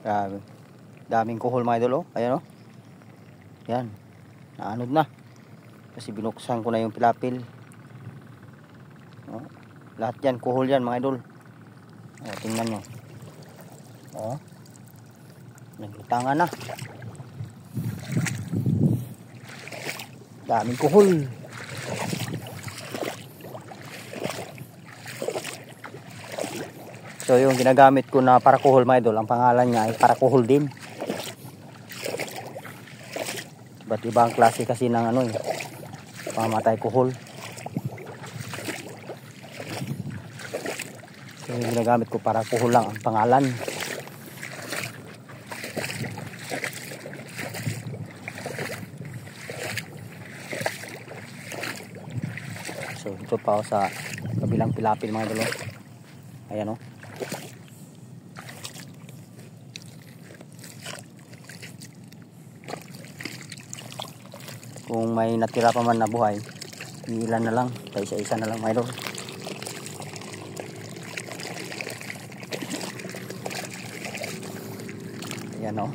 Grabe. Daming kuhol mga idol, oh. Ayan, oh. Yan. Naanod na. Kasi binuksan ko na yung pilapil. Oh. Lahat yan, kuhol yan mga idol. Oh, tingnan nyo. Oh. Naglutangan na. Daming kuhol. So yung ginagamit ko na para kuhol mga idol, ang pangalan niya ay para kuhol din. Ba't ibang klase kasi ng ano, pamatay kuhol. So yung ginagamit ko para kuhol lang ang pangalan. So ito pa ako sa kabilang pilapil mga idol. Ayan, oh. Kung may natira pa man na buhay, ilan na lang, isa-isa na lang mga idol. Ayan, oh.